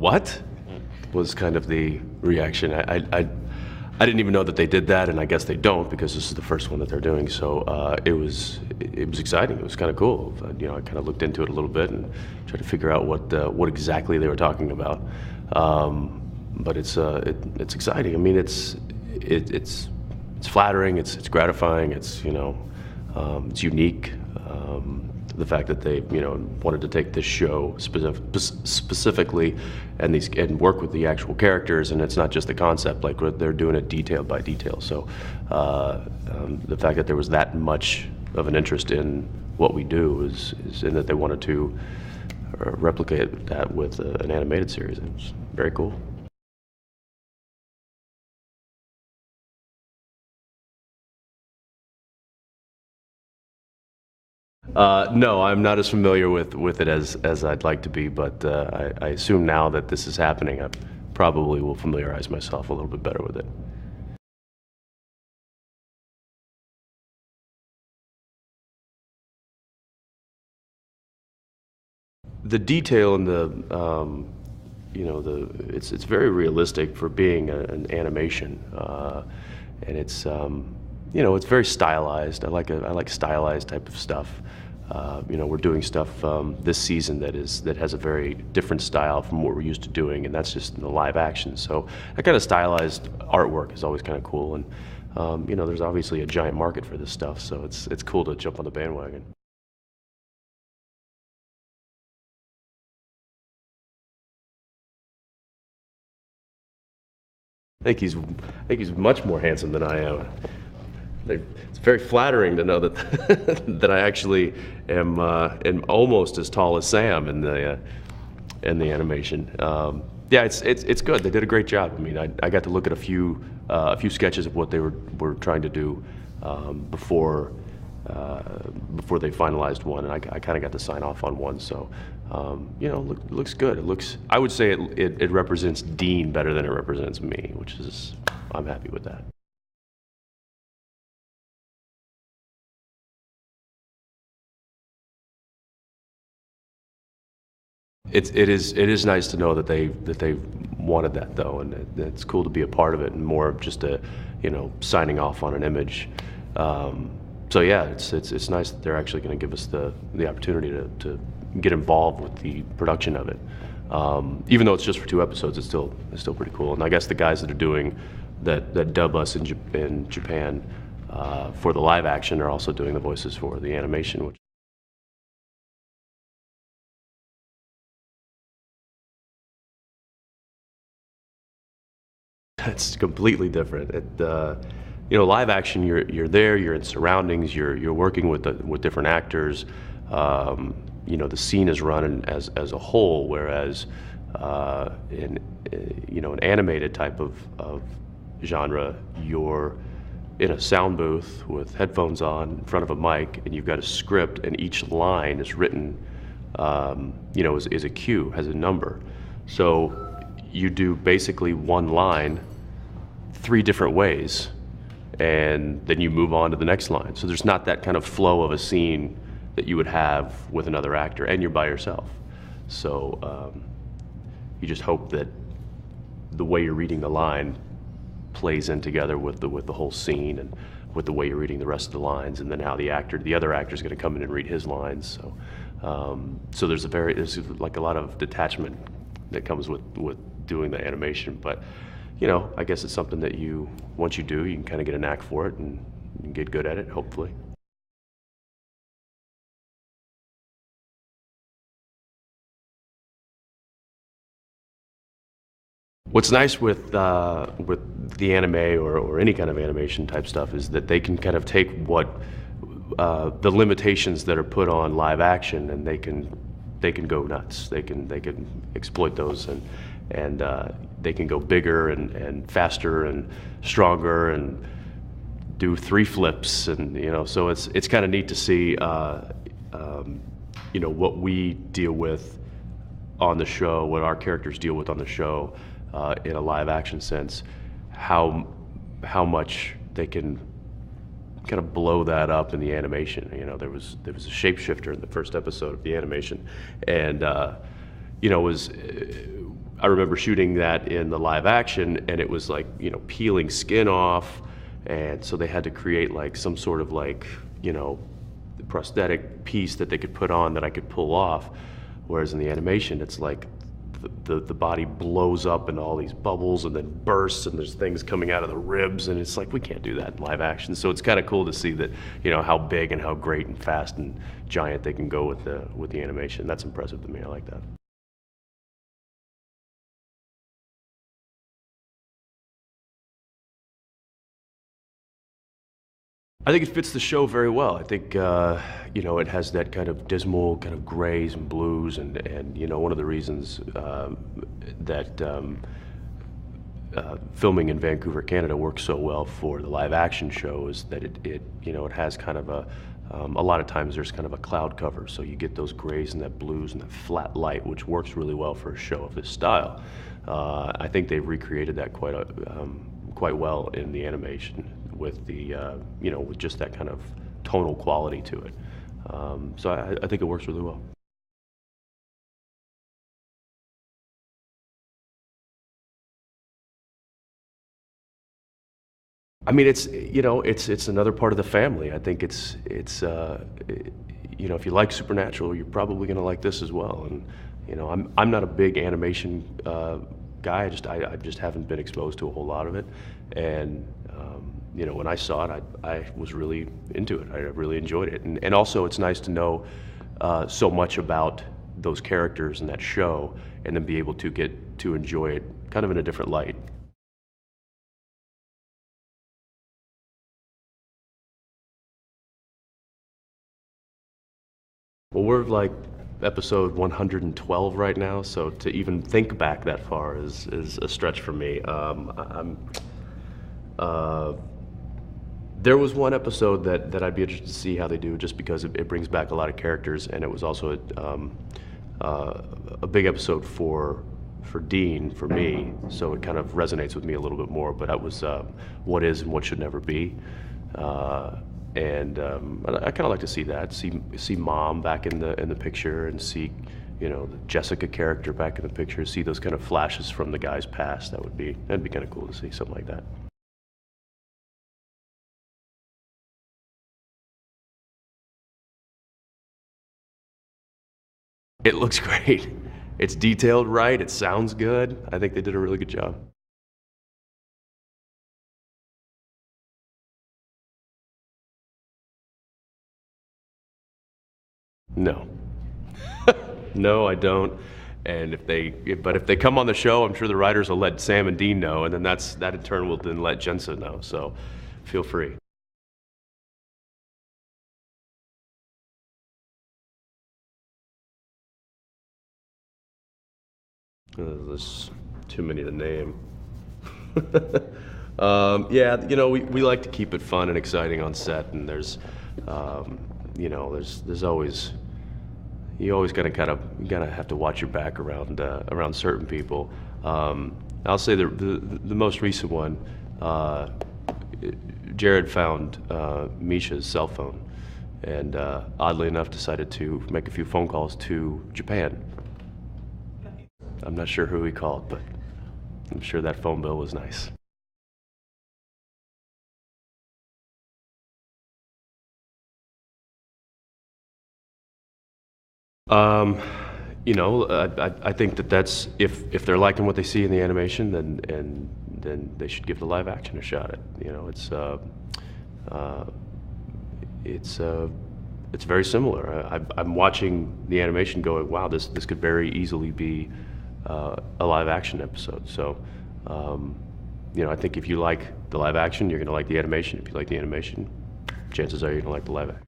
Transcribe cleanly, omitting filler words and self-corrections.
what? Was kind of the reaction. I didn't even know that they did that, and I guess they don't because this is the first one that they're doing. So it was exciting. It was kind of cool. I kind of looked into it a little bit and tried to figure out what exactly they were talking about. But it's exciting. I mean, it's flattering. It's gratifying. It's it's unique. The fact that they wanted to take this show specifically and work with the actual characters, and it's not just the concept, like they're doing it detail by detail. So the fact that there was that much of an interest in what we do is in that they wanted to replicate that with an animated series. It was very cool. No, I'm not as familiar with it as I'd like to be, but I assume now that this is happening, I probably will familiarize myself a little bit better with it. The detail in it's very realistic for being an animation, and it's very stylized. I like stylized type of stuff. We're doing stuff this season that has a very different style from what we're used to doing, and that's just in the live action. So that kind of stylized artwork is always kind of cool, and there's obviously a giant market for this stuff, so it's cool to jump on the bandwagon. I think he's much more handsome than I am. It's very flattering to know that that I actually am almost as tall as Sam in the animation. Yeah, it's good. They did a great job. I mean, I got to look at a few sketches of what they were trying to do before they finalized one, and I kind of got to sign off on one. So looks good. I would say it represents Dean better than it represents me, which is, I'm happy with that. It is nice to know that they wanted that, though, and it's cool to be a part of it, and more of just signing off on an image. So yeah, it's nice that they're actually going to give us the opportunity to get involved with the production of it. Even though it's just for 2 episodes, it's still pretty cool. And I guess the guys that are doing that dub us in Japan for the live action are also doing the voices for the animation, which. It's completely different. Live action, you're there, you're in surroundings, you're working with different actors. The scene is run as a whole, whereas in an animated type of genre, you're in a sound booth with headphones on in front of a mic, and you've got a script, and each line is written, is a cue, has a number. So you do basically one line 3 different ways, and then you move on to the next line. So there's not that kind of flow of a scene that you would have with another actor, and you're by yourself. So you just hope that the way you're reading the line plays in together with the whole scene, and with the way you're reading the rest of the lines, and then how the other actor is going to come in and read his lines. So there's like a lot of detachment that comes with doing the animation, but I guess it's something that once you do, you can kind of get a knack for it and get good at it, hopefully. What's nice with the anime or any kind of animation type stuff is that they can kind of take what the limitations that are put on live action, and they can go nuts. They can exploit those, and they can go bigger and faster and stronger and do 3 flips, and so it's kind of neat to see what we deal with on the show, what our characters deal with on the show in a live action sense, how much they can kind of blow that up in the animation. There was a shapeshifter in the first episode of the animation, and I remember shooting that in the live action, and it was like, you know, peeling skin off, and so they had to create like some sort of like, you know, prosthetic piece that they could put on that I could pull off. Whereas in the animation, it's like the body blows up into all these bubbles and then bursts, and there's things coming out of the ribs, and it's like, we can't do that in live action. So it's kind of cool to see that, you know, how big and how great and fast and giant they can go with the animation. That's impressive to me. I like that. I think it fits the show very well. I think, you know, it has that kind of dismal kind of grays and blues, and you know, one of the reasons that filming in Vancouver, Canada works so well for the live action show is that it you know, it has kind of a lot of times there's kind of a cloud cover, so you get those grays and that blues and that flat light, which works really well for a show of this style. I think they've recreated that quite well in the animation with the you know, with just that kind of tonal quality to it. So I think it works really well. I mean, it's, you know, it's another part of the family. I think you know, if you like Supernatural, you're probably going to like this as well. And you know, I'm not a big animation guy. I just haven't been exposed to a whole lot of it. And you know, when I saw it, I was really into it. I really enjoyed it. And also, it's nice to know so much about those characters in that show, and then be able to get to enjoy it kind of in a different light. Well, we're like episode 112 right now, so to even think back that far is a stretch for me. Uh, there was one episode that I'd be interested to see how they do, just because it brings back a lot of characters, and it was also a big episode for Dean, for me, so it kind of resonates with me a little bit more. But that was What Is and What Should Never Be. And I kind of like to see that, see Mom back in the picture, and see, you know, the Jessica character back in the picture, see those kind of flashes from the guy's past. That'd be kind of cool to see something like that. It looks great. It's detailed right. It sounds good. I think they did a really good job. No. No, I don't. And if they come on the show, I'm sure the writers will let Sam and Dean know, and then that in turn will then let Jensen know. So feel free. There's too many to name. Yeah, you know, we like to keep it fun and exciting on set, and you know, there's always, you always gotta have to watch your back around certain people. I'll say the most recent one, Jared found Misha's cell phone, and oddly enough decided to make a few phone calls to Japan. I'm not sure who he called, but I'm sure that phone bill was nice. Um, you know, I think that's, if they're liking what they see in the animation, then they should give the live action a shot. You know, uh, it's very similar. I'm watching the animation going, wow, this could very easily be a live action episode. So, you know, I think if you like the live action, you're going to like the animation. If you like the animation, chances are you're going to like the live action.